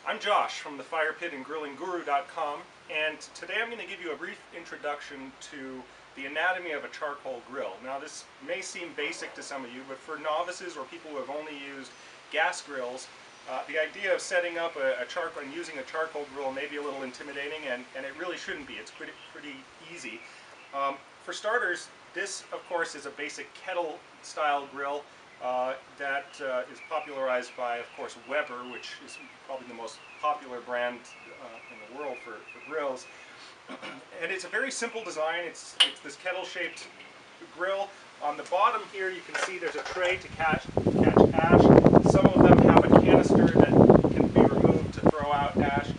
I'm Josh from the Fire Pit and GrillingGuru.com, and today I'm going to give you a brief introduction to the anatomy of a charcoal grill. Now this may seem basic to some of you, but for novices or people who have only used gas grills, the idea of setting up a charcoal and using a charcoal grill may be a little intimidating, and it really shouldn't be. It's pretty easy. For starters, this of course is a basic kettle-style grill that is popularized by, of course, Weber, which is probably the most popular brand in the world for grills. And it's a very simple design. It's this kettle-shaped grill. On the bottom here you can see there's a tray to catch ash. Some of them have a canister that can be removed to throw out ash.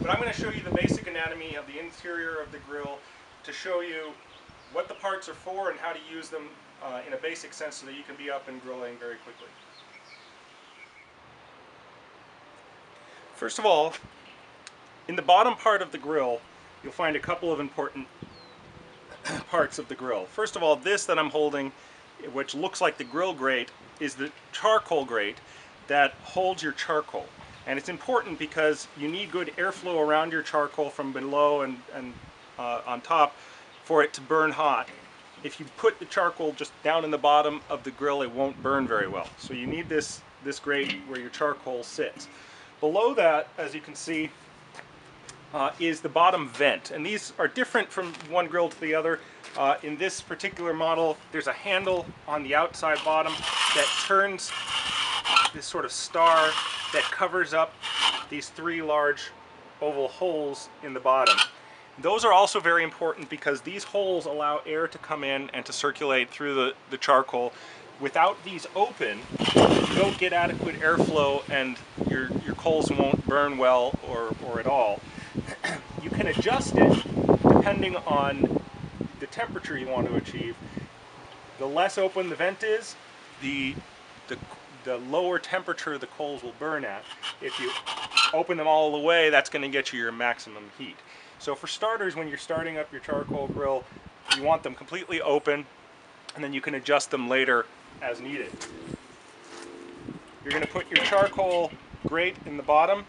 But I'm going to show you the basic anatomy of the interior of the grill to show you what the parts are for and how to use them in a basic sense so that you can be up and grilling very quickly. First of all, in the bottom part of the grill, you'll find a couple of important parts of the grill. First of all, this that I'm holding, which looks like the grill grate, is the charcoal grate that holds your charcoal. And it's important because you need good airflow around your charcoal from below and on top for it to burn hot. If you put the charcoal just down in the bottom of the grill, it won't burn very well. So you need this grate where your charcoal sits. Below that, as you can see, is the bottom vent. And these are different from one grill to the other. In this particular model, there's a handle on the outside bottom that turns this sort of star that covers up these three large oval holes in the bottom. Those are also very important because these holes allow air to come in and to circulate through the charcoal. Without these open, you don't get adequate airflow and your coals won't burn well or at all. You can adjust it depending on the temperature you want to achieve. The less open the vent is, the lower temperature the coals will burn at. If you open them all the way, that's going to get you your maximum heat. So for starters, when you're starting up your charcoal grill, you want them completely open, and then you can adjust them later as needed. You're going to put your charcoal grate in the bottom,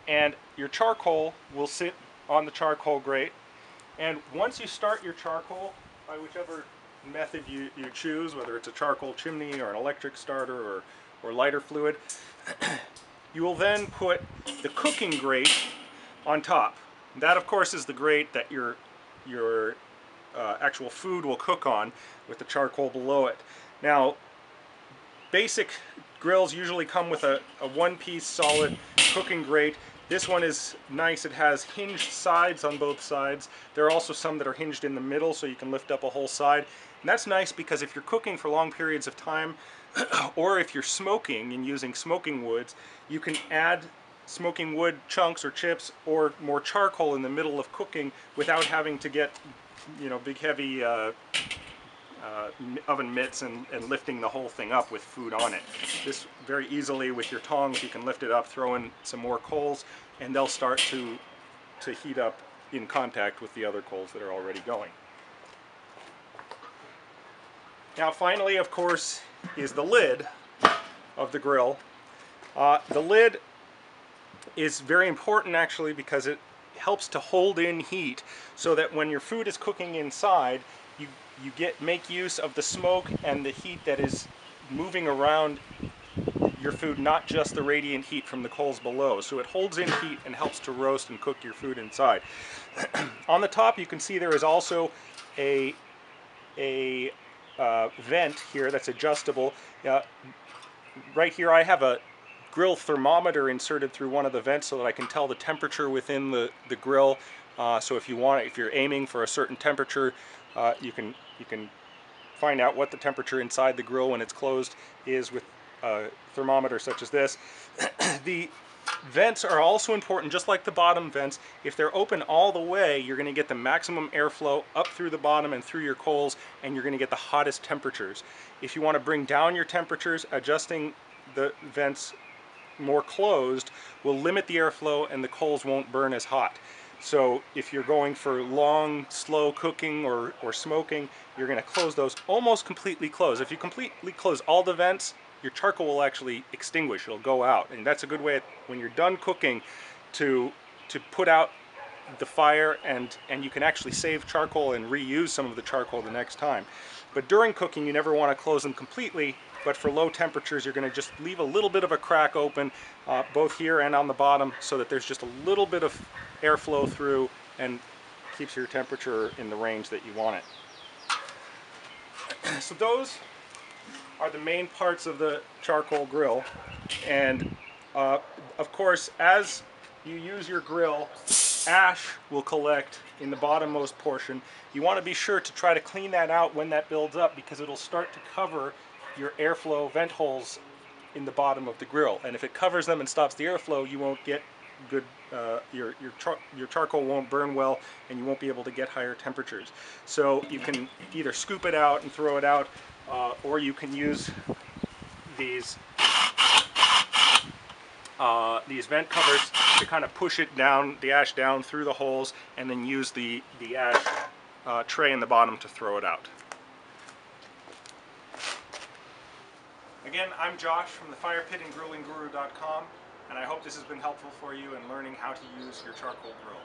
and your charcoal will sit on the charcoal grate. And once you start your charcoal, by whichever method you choose, whether it's a charcoal chimney or an electric starter or lighter fluid, you will then put the cooking grate on top. That, of course, is the grate that your actual food will cook on, with the charcoal below it. Now, basic grills usually come with a one-piece solid cooking grate. This one is nice. It has hinged sides on both sides. There are also some that are hinged in the middle, so you can lift up a whole side. And that's nice because if you're cooking for long periods of time, or if you're smoking and using smoking woods, you can add smoking wood chunks or chips or more charcoal in the middle of cooking without having to get, big heavy oven mitts and lifting the whole thing up with food on it. This very easily with your tongs you can lift it up, throw in some more coals, and they'll start to heat up in contact with the other coals that are already going. Now finally, of course, is the lid of the grill. The lid is very important actually because it helps to hold in heat so that when your food is cooking inside, you make use of the smoke and the heat that is moving around your food, not just the radiant heat from the coals below. So it holds in heat and helps to roast and cook your food inside. On the top you can see there is also a vent here that's adjustable. Right here I have a grill thermometer inserted through one of the vents so that I can tell the temperature within the grill. So if you're aiming for a certain temperature, you can find out what the temperature inside the grill when it's closed is with a thermometer such as this. The vents are also important, just like the bottom vents. If they're open all the way, you're going to get the maximum airflow up through the bottom and through your coals, and you're going to get the hottest temperatures. If you want to bring down your temperatures, adjusting the vents more closed will limit the airflow and the coals won't burn as hot. So if you're going for long, slow cooking or smoking, you're going to close those almost completely closed. If you completely close all the vents, your charcoal will actually extinguish. It'll go out, and that's a good way when you're done cooking to put out the fire, and you can actually save charcoal and reuse some of the charcoal the next time. But during cooking, you never want to close them completely, but for low temperatures, you're going to just leave a little bit of a crack open, both here and on the bottom, so that there's just a little bit of airflow through and keeps your temperature in the range that you want it. So those are the main parts of the charcoal grill, and of course, as you use your grill, ash will collect in the bottommost portion. You want to be sure to try to clean that out when that builds up, because it'll start to cover your airflow vent holes in the bottom of the grill, and if it covers them and stops the airflow, you won't get good, your charcoal won't burn well, and you won't be able to get higher temperatures. So you can either scoop it out and throw it out, or you can use these vent covers to kind of push it down, the ash down through the holes, and then use the ash tray in the bottom to throw it out. Again, I'm Josh from the firepitandgrillingguru.com, and I hope this has been helpful for you in learning how to use your charcoal grill.